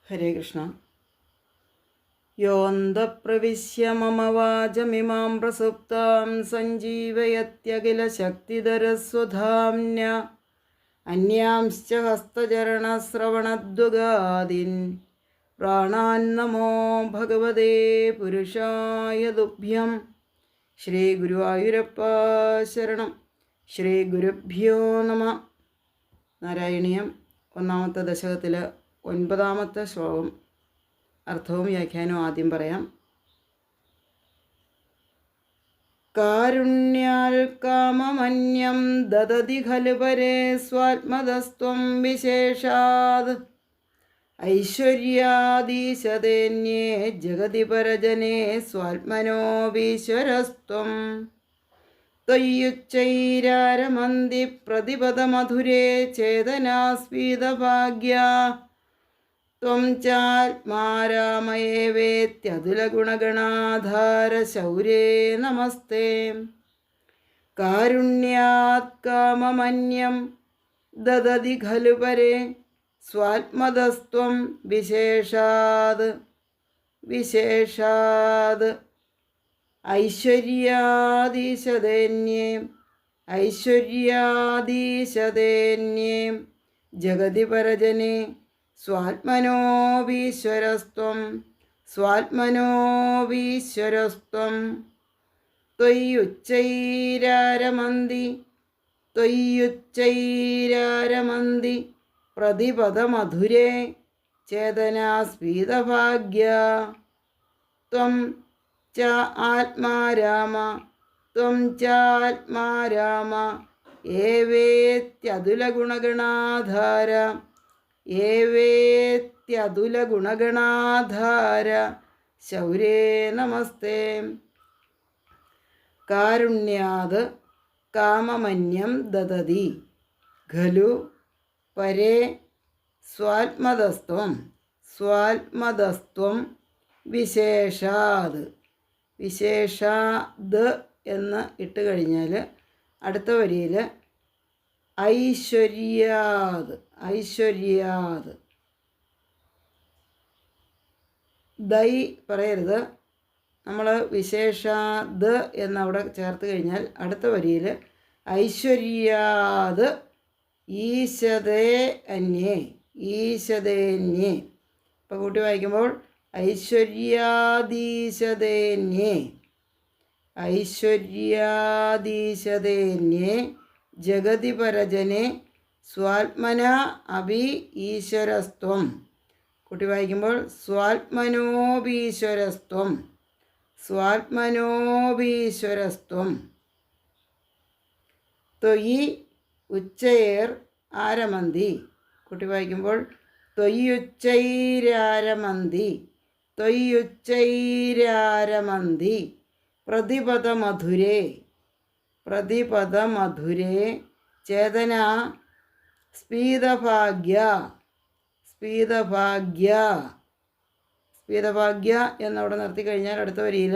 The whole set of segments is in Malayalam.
ഹരേ കൃഷ്ണ. യോന്തപ്രവിശ്യ മമ വാചമിമാം പ്രസുപ്താം സഞ്ജീവയത്യഖിലശക്തിധരസ്വധാമ്ന അന്യാംശ്ച ഹസ്തചരണശ്രവണദ്വഗാദീൻ പ്രാണാന്നമോ ഭഗവതേ പുരുഷായ തുഭ്യം. ശ്രീ ഗുരുവായൂരപ്പ ശരണം. ശ്രീ ഗുരുഭ്യോ നമ. നാരായണീയം ഒന്നാമത്തെ ദശകത്തിലെ 9ാമത്തെ ശ്ലോകം. അർത്ഥവും വ്യാഖ്യാനവും ആദ്യം പറയാം. കാരുണ്യാൽ കാമമന്യം ദദതി ഖലു പരേ സ്വാത്മതസ്ത്വം വിശേഷാത് ഐശ്വര്യാദീശതേന്യേ ജഗതി പരജനേ സ്വാത്മനോപീശ്വരസ്ത്വം. ത്വയ്യുച്ചൈരാരമന്തി പ്രതിപദമധുരേ ചേതനാസ്ഫീതഭാഗ്യാ ത്വം ചാത്മാരാമയേവേത്യതുലഗുണഗണാധാരശൗരേ നമസ്തേ. കാരുണ്യാത് കാമമന്യം ദദതി ഖലു പരേ സ്വാത്മതസ്ത്വം വിശേഷാത് ഐശ്വര്യാദീശതേന്യേ ജഗതി പരജനേ സ്വാത്മനോപീശ്വരസ്ത്വം. ത്വയ്യുച്ചൈരാരമന്തി പ്രതിപദമധുരേ ചേതനാസ്ഫീതഭാഗ്യാ ത്വം ചാത്മാരാമ ഏവേത്യതുലഗുണഗണാധാര ശൗരേ നമസ്തേ. കാരുണ്യാത് കാമമന്യം ദദതി ഖലു പരേ സ്വാത്മതസ്ത്വം വിശേഷാത് എന്ന് ഇട്ട് കഴിഞ്ഞാൽ അടുത്ത വരിയിൽ ഐശ്വര്യാത് ദൈ പറയരുത്. നമ്മൾ വിശേഷാത് എന്നവിടെ ചേർത്ത് കഴിഞ്ഞാൽ അടുത്ത വരിയിൽ ഐശ്വര്യാത് ഈശതേന്യേ. ഇപ്പോൾ കൂട്ടി വായിക്കുമ്പോൾ ഐശ്വര്യാദീശതേന്യേ ജഗതി പരജനെ സ്വാത്മന അഭി ഈശ്വരസ്ത്വം. കുട്ടി വായിക്കുമ്പോൾ സ്വാത്മനോപീശ്വരസ്ത്വം. ത്വയി ഉച്ചൈർ ആരമന്തി. കുട്ടി വായിക്കുമ്പോൾ ത്വയ്യുച്ചൈരാരമന്തി പ്രതിപദമധുരേ ചേതന സ്ഫീതഭാഗ്യ എന്നവിടെ നിർത്തി കഴിഞ്ഞാൽ അടുത്ത വരിയിൽ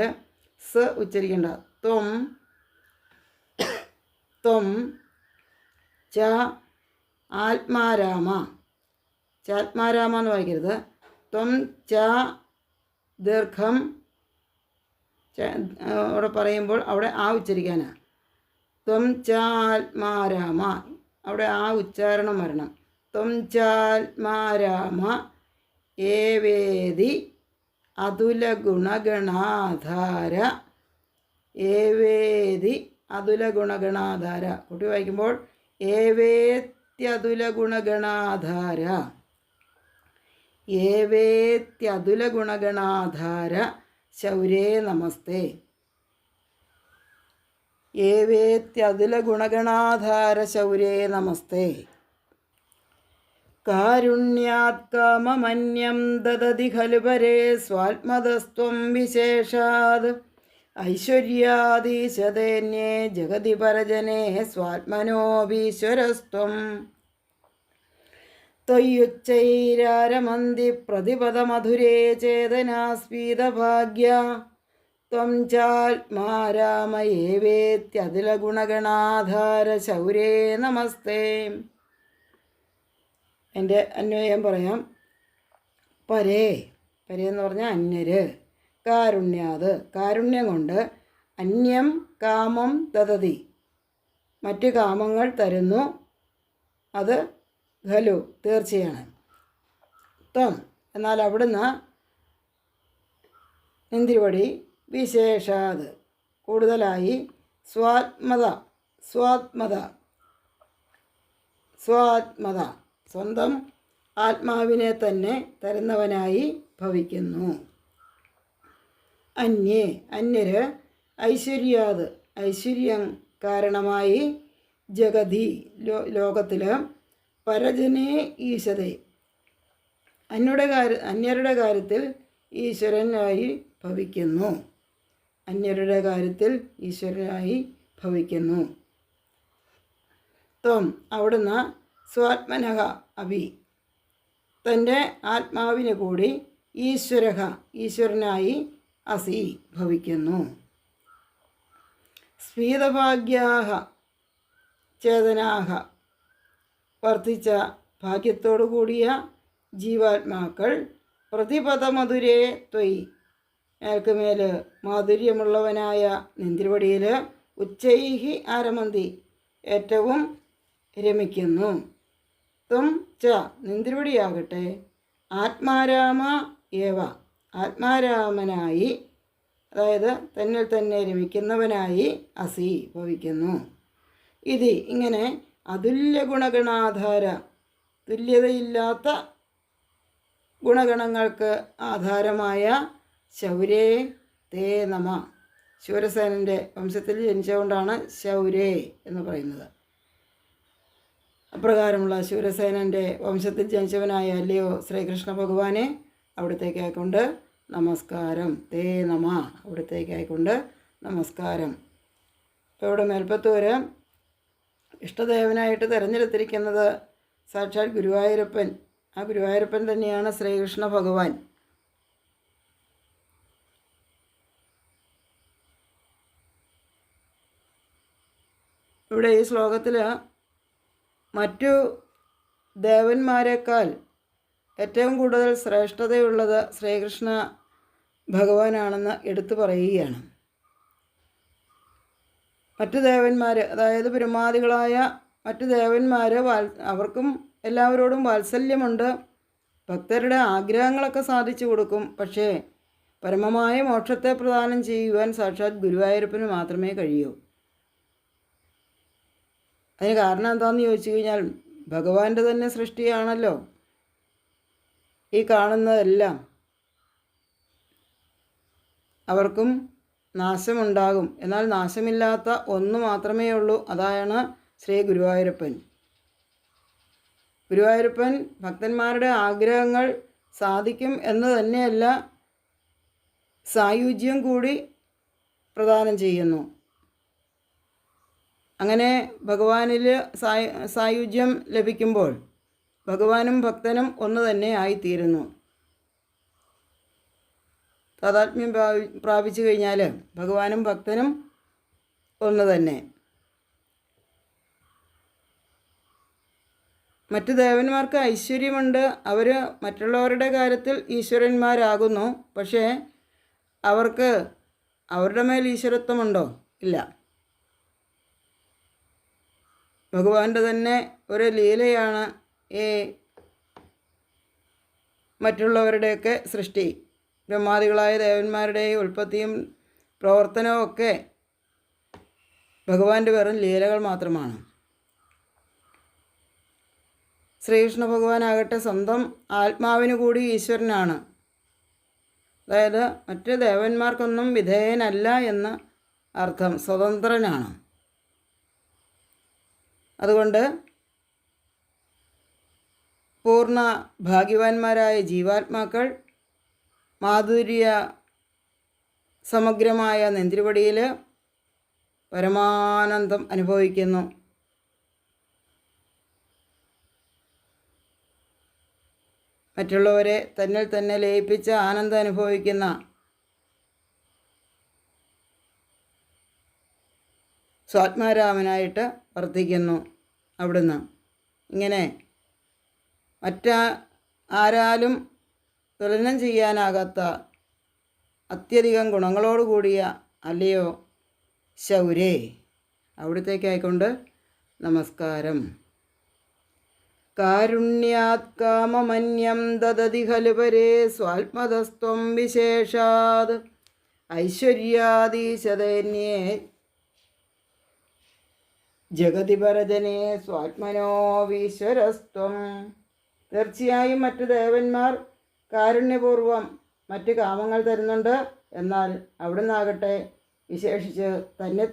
സ് ഉച്ചരിക്കേണ്ട. ത്വം ച ആത്മാരാമ എന്ന് വായിക്കരുത്. ത്വം ച ദീർഘം അവിടെ പറയുമ്പോൾ അവിടെ ആ ഉച്ചരിക്കാനാണ്. ത്വം ചാത്മാരാമ അവിടെ ആ ഉച്ചാരണം വരണം. ത്വം ചാത്മാരാമ ഏവേദി അതുലഗുണഗണാധാര. കുട്ടി വായിക്കുമ്പോൾ ഏവേത്യതുലഗുണഗണാധാര ശൗരേ നമസ്തേ. കാരുണ്യാത് കാമമന്യം ദദതി ഖലു പരേ സ്വാത്മതസ്ത്വം വിശേഷാത് ഐശ്വര്യാദീശതേന്യേ ജഗതി പരജനേ സ്വാത്മനോപീശ്വരസ്ത്വം. ത്വയ്യുച്ചൈരാരമന്തി പ്രതിപദമധുരേ ചേതനാസ്ഫീതഭാഗ്യാ ത്വം ചാത്മാരാമയേവേത്യതുലഗുണഗണാധാര ശൗരേ നമസ്തേ. എൻ്റെ അന്വയം പറയാം. പരേ പരേ എന്ന് പറഞ്ഞാൽ അന്യര്. കാരുണ്യാത് കാരുണ്യം കൊണ്ട് അന്യം കാമം ദദതി മറ്റ് കാമങ്ങൾ തരുന്നു. അത് ഖലു തീർച്ചയാണ്. ത്വം എന്നാൽ അവിടുന്ന് നിന്തിരുവടി വിശേഷാത് കൂടുതലായി സ്വാത്മത സ്വന്തം ആത്മാവിനെ തന്നെ തരുന്നവനായി ഭവിക്കുന്നു. അന്യര് ഐശ്വര്യാത് ഐശ്വര്യം കാരണമായി ജഗതി ലോകത്തിൽ പരജനേ ഈശതേ അന്യരുടെ കാര്യത്തിൽ ഈശ്വരനായി ഭവിക്കുന്നു. അന്യരുടെ കാര്യത്തിൽ ഈശ്വരനായി ഭവിക്കുന്നു. ത്വം അവിടുന്ന് സ്വാത്മനഃ അഭി തൻ്റെ ആത്മാവിന് കൂടി ഈശ്വരനായി അസി ഭവിക്കുന്നു. സ്ഫീതഭാഗ്യാഹ ചേതനാഹ വർദ്ധിച്ച ഭാഗ്യത്തോടു കൂടിയ ജീവാത്മാക്കൾ പ്രതിപദമധുരേ ത്വയി മേൽക്കുമേൽ മാധുര്യമുള്ളവനായ നിന്തിരുവടിയിൽ ഉച്ചൈഹി ആരമന്തി ഏറ്റവും രമിക്കുന്നു. ത്വം ച നിന്തിരുവടിയാകട്ടെ ആത്മാരാമ ഏവ ആത്മാരാമനായി അതായത് തന്നിൽ തന്നെ രമിക്കുന്നവനായി അസി ഭവിക്കുന്നു. ഇത് ഇങ്ങനെ അതുല്യ ഗുണഗണാധാര തുല്യതയില്ലാത്ത ഗുണഗണങ്ങൾക്ക് ആധാരമായ ശൗരേ തേ നമ ശൂരസേനൻ്റെ വംശത്തിൽ ജനിച്ചുകൊണ്ടാണ് ശൗരേ എന്ന് പറയുന്നത്. അപ്രകാരമുള്ള ശൂരസേനൻ്റെ വംശത്തിൽ ജനിച്ചവനായ അല്ലയോ ശ്രീകൃഷ്ണ ഭഗവാനെ അവിടത്തേക്കായിക്കൊണ്ട് നമസ്കാരം. തേ നമ അവിടത്തേക്കായിക്കൊണ്ട് നമസ്കാരം. ഇപ്പോൾ ഇവിടെ മേൽപ്പത്തൂർ ഇഷ്ടദേവനായിട്ട് തിരഞ്ഞെടുത്തിരിക്കുന്നത് സാക്ഷാൽ ഗുരുവായൂരപ്പൻ. ആ ഗുരുവായൂരപ്പൻ തന്നെയാണ് ശ്രീകൃഷ്ണ ഭഗവാൻ. ഇവിടെ ഈ ശ്ലോകത്തിൽ മറ്റു ദേവന്മാരെക്കാൾ ഏറ്റവും കൂടുതൽ ശ്രേഷ്ഠതയുള്ളത് ശ്രീകൃഷ്ണ ഭഗവാനാണെന്ന് എടുത്തു പറയുകയാണ്. മറ്റു ദേവന്മാർ അതായത് ബ്രഹ്മാദികളായ മറ്റു ദേവന്മാർ അവർക്കും എല്ലാവരോടും വാത്സല്യമുണ്ട്. ഭക്തരുടെ ആഗ്രഹങ്ങളൊക്കെ സാധിച്ചു കൊടുക്കും. പക്ഷേ പരമമായ മോക്ഷത്തെ പ്രദാനം ചെയ്യുവാൻ സാക്ഷാത് ഗുരുവായൂരപ്പന് മാത്രമേ കഴിയൂ. അതിന് കാരണം എന്താണെന്ന് ചോദിച്ചു കഴിഞ്ഞാൽ ഭഗവാന്റെ തന്നെ സൃഷ്ടിയാണല്ലോ ഈ കാണുന്നതെല്ലാം. അവർക്കും നാശമുണ്ടാകും. എന്നാൽ നാശമില്ലാത്ത ഒന്ന് മാത്രമേ ഉള്ളൂ. അതാണ് ശ്രീ ഗുരുവായൂരപ്പൻ. ഗുരുവായൂരപ്പൻ ഭക്തന്മാരുടെ ആഗ്രഹങ്ങൾ സാധിക്കും എന്ന് തന്നെയല്ല, സായുജ്യം കൂടി പ്രദാനം ചെയ്യുന്നു. അങ്ങനെ ഭഗവാനിൽ സായുജ്യം ലഭിക്കുമ്പോൾ ഭഗവാനും ഭക്തനും ഒന്ന് തന്നെ ആയിത്തീരുന്നു. താതാത്മ്യം പ്രാപിച്ചു കഴിഞ്ഞാൽ ഭഗവാനും ഭക്തനും ഒന്ന് തന്നെ. മറ്റു ദേവന്മാർക്ക് ഐശ്വര്യമുണ്ട്. അവർ മറ്റുള്ളവരുടെ കാര്യത്തിൽ ഈശ്വരന്മാരാകുന്നു. പക്ഷേ അവർക്ക് അവരുടെ മേൽ ഈശ്വരത്വമുണ്ടോ? ഇല്ല. ഭഗവാന്റെ തന്നെ ഒരു ലീലയാണ് ഈ മറ്റുള്ളവരുടെയൊക്കെ സൃഷ്ടി. ബ്രഹ്മാദികളായ ദേവന്മാരുടെ ഉൽപ്പത്തിയും പ്രവർത്തനവും ഒക്കെ ഭഗവാന്റെ വെറും ലീലകൾ മാത്രമാണ്. ശ്രീകൃഷ്ണ ഭഗവാനാകട്ടെ സ്വന്തം ആത്മാവിന് കൂടി ഈശ്വരനാണ്. അതായത് മറ്റ് ദേവന്മാർക്കൊന്നും വിധേയനല്ല എന്ന് അർത്ഥം. സ്വതന്ത്രനാണ്. അതുകൊണ്ട് പൂർണ്ണ ഭാഗ്യവാന്മാരായ ജീവാത്മാക്കൾ മാധുര്യ സമഗ്രമായ നെന്തിരുവടിയിൽ പരമാനന്ദം അനുഭവിക്കുന്നു. മറ്റുള്ളവരെ തന്നിൽ തന്നെ ലയിപ്പിച്ച് ആനന്ദം അനുഭവിക്കുന്ന സ്വാത്മാരാമനായിട്ട് വർത്തിക്കുന്നു അവിടുന്ന്. ഇങ്ങനെ ആരാലും തുലനം ചെയ്യാനാകാത്ത അത്യധികം ഗുണങ്ങളോടുകൂടിയ അല്ലയോ ശൗരേ. അവിടത്തേക്കായിക്കൊണ്ട് നമസ്കാരം. കാരുണ്യാത് കാമമന്യം ദദതി ഖലു പരേ സ്വാത്മതസ്ത്വം വിശേഷാത് ഐശ്വര്യാദീശതന്യേ ജഗതി പരജനേ സ്വാത്മനോവീശ്വരസ്ത്വം. തീർച്ചയായും മറ്റു ദേവന്മാർ കാരുണ്യപൂർവം മറ്റ് കാമങ്ങൾ തരുന്നുണ്ട്. എന്നാൽ അവിടുന്നാകട്ടെ വിശേഷിച്ച്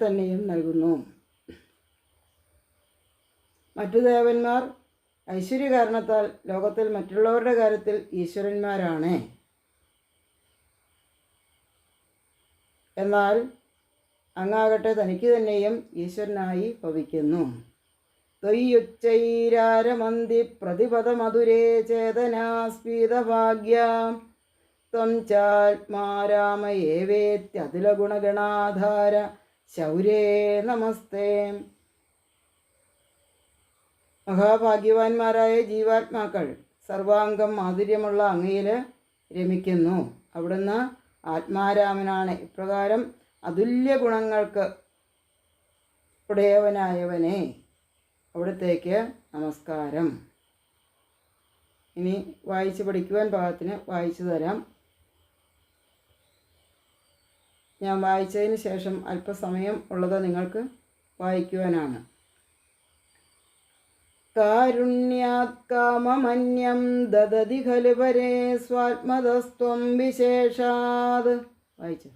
തന്നെയും നൽകുന്നു. മറ്റു ദേവന്മാർ ഐശ്വര്യകാരണത്താൽ ലോകത്തിൽ മറ്റുള്ളവരുടെ കാര്യത്തിൽ ഈശ്വരന്മാരാണ്. എന്നാൽ അങ്ങാകട്ടെ തനിക്ക് തന്നെയും ഈശ്വരനായി ഭവിക്കുന്നു. ത്വയ്യുച്ചൈരാരമന്തി പ്രതിപദമധുരേ ചേതനാസ്ഫീതഭാഗ്യാം ത്വം ചാത്മാരാമയേവേത്യതുലഗുണഗണാധാര ശൗരേ നമസ്തേ. മഹാഭാഗ്യവാന്മാരായ ജീവാത്മാക്കൾ സർവാംഗം മാധുര്യമുള്ള അങ്ങയിൽ രമിക്കുന്നു. അവിടുന്ന് ആത്മാരാമനാണ്. ഇപ്രകാരം അതുല്യ ഗുണങ്ങൾക്ക് ഉടയവനായവനെ അവിടത്തേക്ക് നമസ്കാരം. ഇനി വായിച്ച് പഠിക്കുവാൻ പാകത്തിന് വായിച്ചു തരാം. ഞാൻ വായിച്ചതിന് ശേഷം അല്പസമയം ഉള്ളത് നിങ്ങൾക്ക് വായിക്കുവാനാണ്. കാരുണ്യാത് കാമമന്യം ദദതി ഖലു പരേ സ്വാത്മതസ്ത്വം വിശേഷാത്. വായിച്ചു.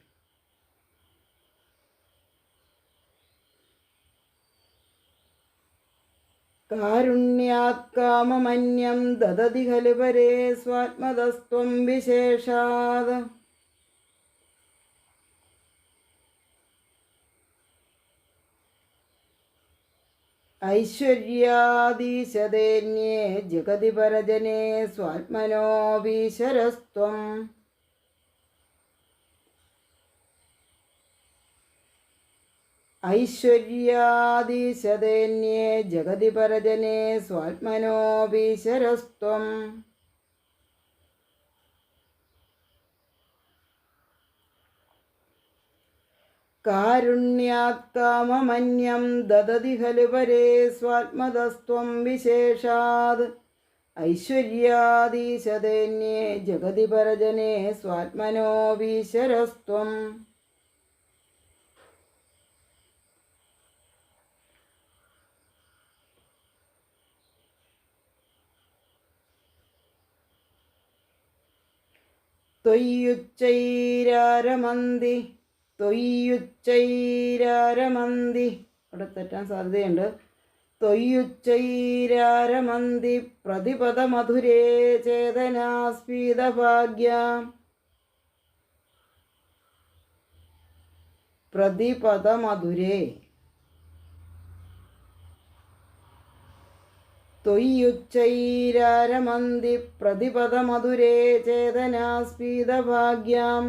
കാരുണ്യാത് കാമമന്യം ദദതി ഖലു പരേ സ്വാത്മതസ്ത്വം വിശേഷാത്. ഐശ്വര്യാദീശതേന്യേ ജഗതി പരജനേ സ്വാത്മനോവീശ്വരസ്ത്വം. ഐശ്വര്യാദീശതേന്യേ ജഗതി പരജനേ സ്വാത്മനോവീശ്വരസ്ത്വം. കാരുണ്യാത് കാമമന്യം ദദതി ഖലു പരേ സ്വാത്മതസ്ത്വം വിശേഷാത് ഐശ്വര്യാദീശതേന്യേ ജഗതി പരജനേ സ്വാത്മനോവീശ്വരസ്ത്വം. ത്വയ്യുച്ചൈരാരമന്തി ത്വയ്യുച്ചൈരാരമന്തി. അവിടെ തെറ്റാൻ സാധ്യതയുണ്ട്. ത്വയ്യുച്ചൈരാരമന്തി പ്രതിപദമധുരേ ചേതനാസ്ഫീതഭാഗ്യാം. പ്രതിപദമധുരേ. ത്വയ്യുച്ചൈരാരമന്തി പ്രതിപദമധുരേ ചേതനാസ്ഫീതഭാഗ്യാം.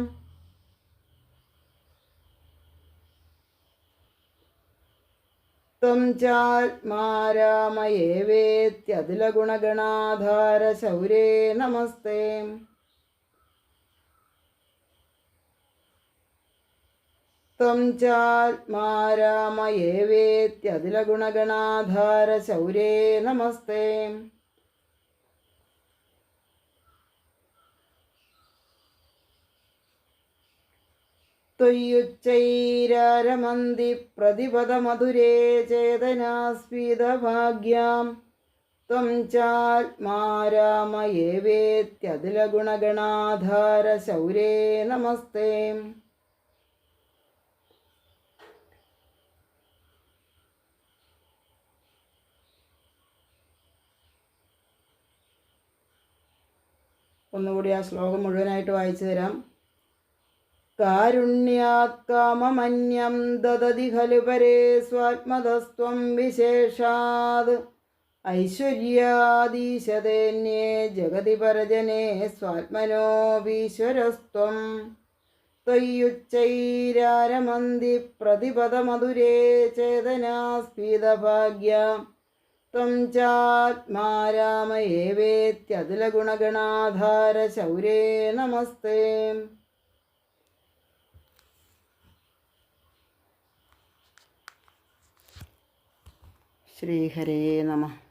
ത്വം ചാത്മാരാമയേവേത്യതുലഗുണഗണാധാര ശൗരേ നമസ്തേ. ത്വം ചാത്മാരാമയേവേത്യതുലഗുണഗണാധാര ശൗരേ നമസ്തേ. ത്വയ്യുച്ചൈരാരമന്തി പ്രതിപദമധുരേ ചേതനാസ്ഫീതഭാഗ്യാം ത്വം ചാത്മാരാമയേവേത്യതുലഗുണഗണാധാര ശൗരേ നമസ്തേ. ഒന്നുകൂടി ആ ശ്ലോകം മുഴുവനായിട്ട് വായിച്ചു തരാം. കാരുണ്യാത് കാമമന്യം ദദതി ഖലു പരേ സ്വാത്മതസ്ത്വം വിശേഷാത് ഐശ്വര്യാദീശതേന്യേ ജഗതി പരജനേ സ്വാത്മനോവീശ്വരസ്ത്വം. ത്വയ്യുച്ചൈരാരമന്തി പ്രതിപദമധുരേ ചേതനാസ്ഫീതഭാഗ്യാം ത്വം ചാത്മാ രാമ ഏവേത്യതുലഗുണഗണാധാര ശൗരേ നമസ്തേ. ശ്രീഹരേ നമഃ.